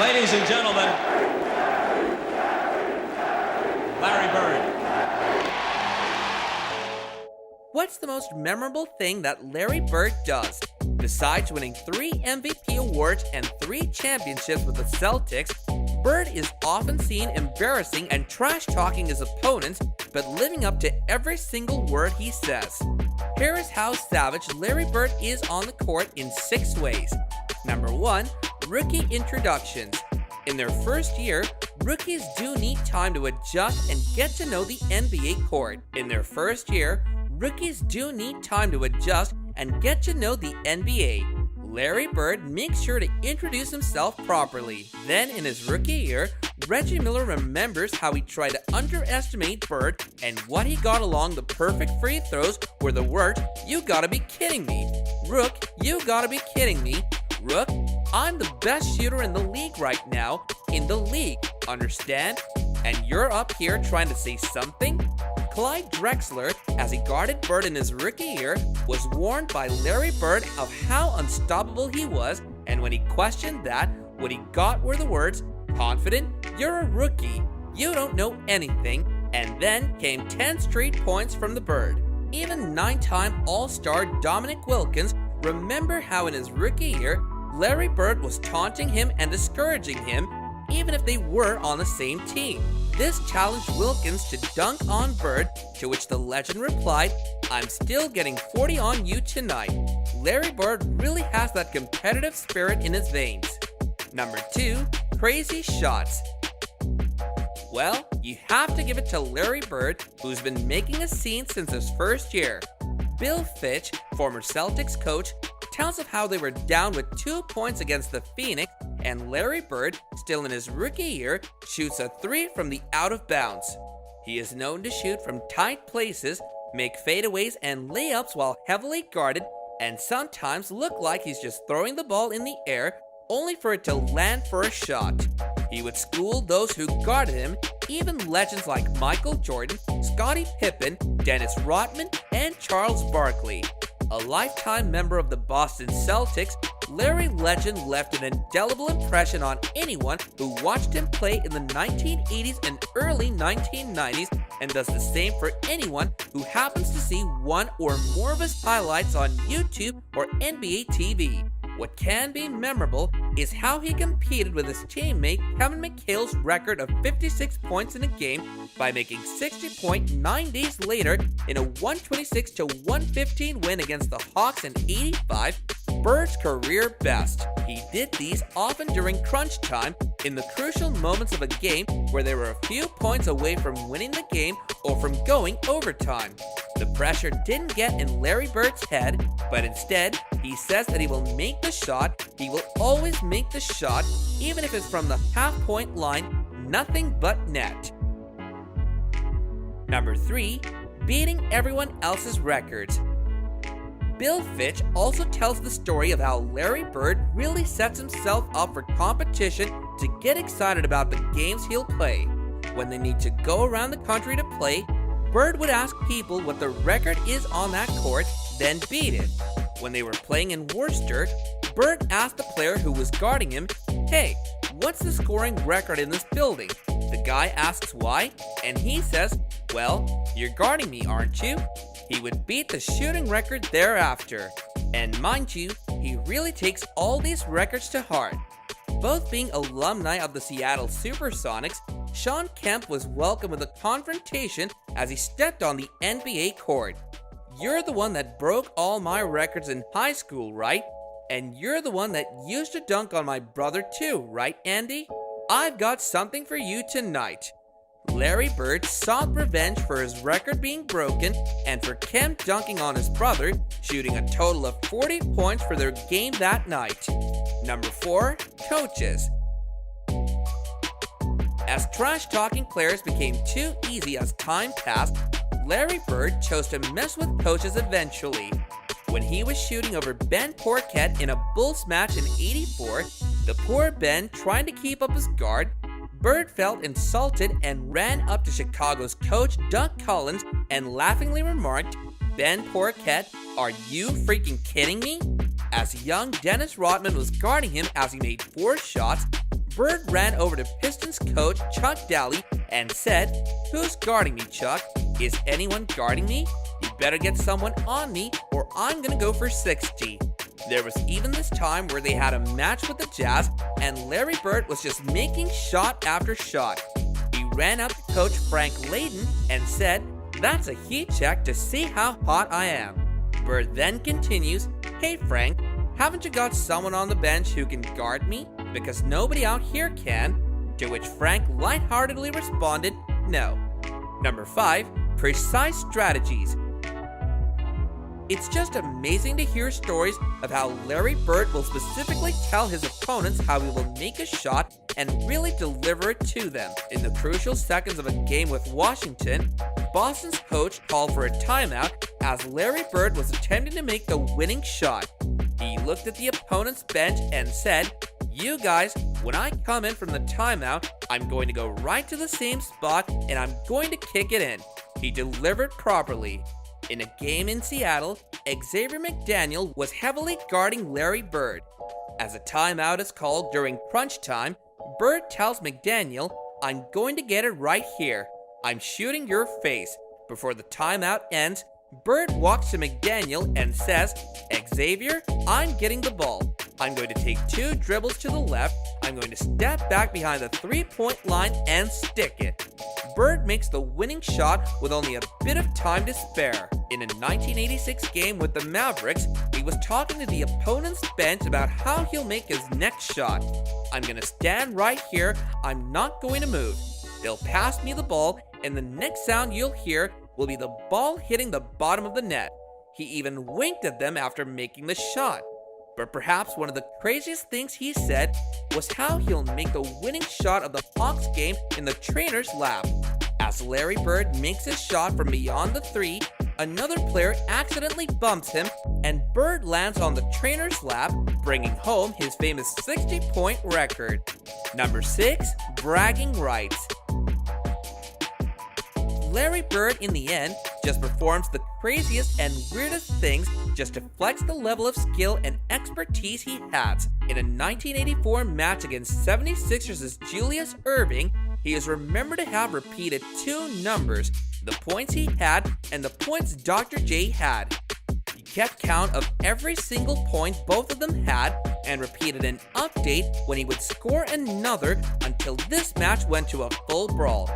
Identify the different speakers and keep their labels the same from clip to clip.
Speaker 1: Ladies and gentlemen, Larry Bird.
Speaker 2: What's the most memorable thing that Larry Bird does? Besides winning 3 MVP awards and 3 championships with the Celtics, Bird is often seen embarrassing and trash-talking his opponents, but living up to every single word he says. Here is how savage Larry Bird is on the court in 6 ways. Number 1. Rookie introductions. In their first year, rookies do need time to adjust and get to know the NBA court. In their first year, rookies do need time to adjust and get to know the NBA. Larry Bird makes sure to introduce himself properly. Then in his rookie year, Reggie Miller remembers how he tried to underestimate Bird and what he got along the perfect free throws were the words, "You gotta be kidding me." "Rook, you gotta be kidding me." "Rook, I'm the best shooter in the league right now." "In the league, understand? And you're up here trying to say something?" Clyde Drexler, as he guarded Bird in his rookie year, was warned by Larry Bird of how unstoppable he was, and when he questioned that, what he got were the words, "Confident? You're a rookie. You don't know anything." And then came 10 straight points from the Bird. Even 9-time All-Star Dominic Wilkins remembered how in his rookie year, Larry Bird was taunting him and discouraging him, even if they were on the same team. This challenged Wilkins to dunk on Bird, to which the legend replied, "I'm still getting 40 on you tonight." Larry Bird really has that competitive spirit in his veins. Number 2. Crazy shots. Well, you have to give it to Larry Bird, who's been making a scene since his first year. Bill Fitch, former Celtics coach, tells of how they were down with 2 points against the Phoenix, and Larry Bird, still in his rookie year, shoots a 3 from the out of bounds. He is known to shoot from tight places, make fadeaways and layups while heavily guarded, and sometimes look like he's just throwing the ball in the air, only for it to land for a shot. He would school those who guarded him, even legends like Michael Jordan, Scottie Pippen, Dennis Rodman, and Charles Barkley. A lifetime member of the Boston Celtics, Larry Legend left an indelible impression on anyone who watched him play in the 1980s and early 1990s, and does the same for anyone who happens to see one or more of his highlights on YouTube or NBA TV. What can be memorable is how he competed with his teammate Kevin McHale's record of 56 points in a game by making 60 points 9 days later in a 126-115 win against the Hawks in '85, Bird's career best. He did these often during crunch time, in the crucial moments of a game where they were a few points away from winning the game or from going overtime. The pressure didn't get in Larry Bird's head, but instead, he says that he will make the shot. He will always make the shot, even if it's from the half-point line, nothing but net. Number 3. Beating everyone else's records. Bill Fitch also tells the story of how Larry Bird really sets himself up for competition to get excited about the games he'll play. When they need to go around the country to play, Bird would ask people what the record is on that court, then beat it. When they were playing in Worcester, Bird asked the player who was guarding him, "Hey, what's the scoring record in this building?" The guy asks why, and he says, "Well, you're guarding me, aren't you?" He would beat the shooting record thereafter. And mind you, he really takes all these records to heart. Both being alumni of the Seattle Supersonics, Shawn Kemp was welcomed with a confrontation as he stepped on the NBA court. "You're the one that broke all my records in high school, right? And you're the one that used to dunk on my brother too, right, Andy? I've got something for you tonight." Larry Bird sought revenge for his record being broken and for Kemp dunking on his brother, shooting a total of 40 points for their game that night. Number 4. Coaches. As trash-talking players became too easy as time passed, Larry Bird chose to mess with coaches eventually. When he was shooting over Ben Porquette in a Bulls match in '84, the poor Ben trying to keep up his guard, Bird felt insulted and ran up to Chicago's coach Doug Collins and laughingly remarked, "Ben Porquette, are you freaking kidding me?" As young Dennis Rodman was guarding him as he made 4 shots, Bird ran over to Pistons coach Chuck Daly and said, "Who's guarding me, Chuck? Is anyone guarding me? You better get someone on me or I'm gonna go for 60. There was even this time where they had a match with the Jazz and Larry Bird was just making shot after shot. He ran up to coach Frank Layden and said, "That's a heat check to see how hot I am." Bird then continues, "Hey Frank, haven't you got someone on the bench who can guard me? Because nobody out here can." To which Frank lightheartedly responded, "No." Number 5, precise strategies. It's just amazing to hear stories of how Larry Bird will specifically tell his opponents how he will make a shot and really deliver it to them. In the crucial seconds of a game with Washington, Boston's coach called for a timeout as Larry Bird was attempting to make the winning shot. He looked at the opponent's bench and said, "You guys, when I come in from the timeout, I'm going to go right to the same spot and I'm going to kick it in." He delivered properly. In a game in Seattle, Xavier McDaniel was heavily guarding Larry Bird. As a timeout is called during crunch time, Bird tells McDaniel, "I'm going to get it right here. I'm shooting your face." Before the timeout ends, Bird walks to McDaniel and says, "Xavier, I'm getting the ball. I'm going to take 2 dribbles to the left. I'm going to step back behind the 3-point line and stick it." Bird makes the winning shot with only a bit of time to spare. In a 1986 game with the Mavericks, he was talking to the opponent's bench about how he'll make his next shot. "I'm going to stand right here. I'm not going to move. They'll pass me the ball, and the next sound you'll hear will be the ball hitting the bottom of the net." He even winked at them after making the shot. But perhaps one of the craziest things he said was how he'll make the winning shot of the Hawks game in the trainer's lap. As Larry Bird makes his shot from beyond the 3, another player accidentally bumps him and Bird lands on the trainer's lap, bringing home his famous 60-point record. Number 6, bragging rights. Larry Bird, in the end, just performs the craziest and weirdest things just to flex the level of skill and expertise he has. In a 1984 match against 76ers' Julius Erving, he is remembered to have repeated 2 numbers, the points he had and the points Dr. J had. He kept count of every single point both of them had and repeated an update when he would score another until this match went to a full brawl.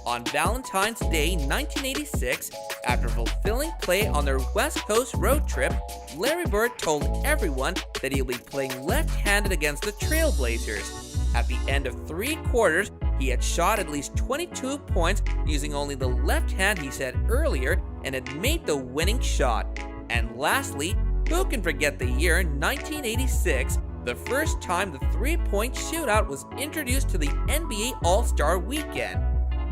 Speaker 2: On Valentine's Day 1986, after fulfilling play on their West Coast road trip, Larry Bird told everyone that he'll be playing left-handed against the Trailblazers. At the end of 3 quarters, he had shot at least 22 points using only the left hand he said earlier and had made the winning shot. And lastly, who can forget the year 1986, the first time the 3-point shootout was introduced to the NBA All-Star Weekend.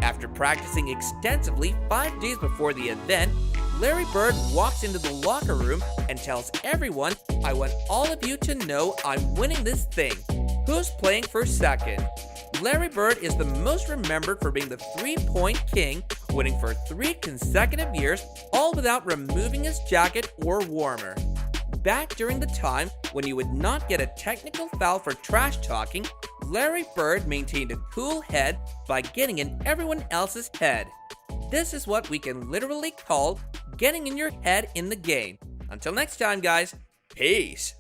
Speaker 2: After practicing extensively 5 days before the event, Larry Bird walks into the locker room and tells everyone, "I want all of you to know I'm winning this thing. Who's playing for second?" Larry Bird is the most remembered for being the 3-point king, winning for 3 consecutive years, all without removing his jacket or warmer. Back during the time when you would not get a technical foul for trash talking, Larry Bird maintained a cool head by getting in everyone else's head. This is what we can literally call getting in your head in the game. Until next time, guys, peace.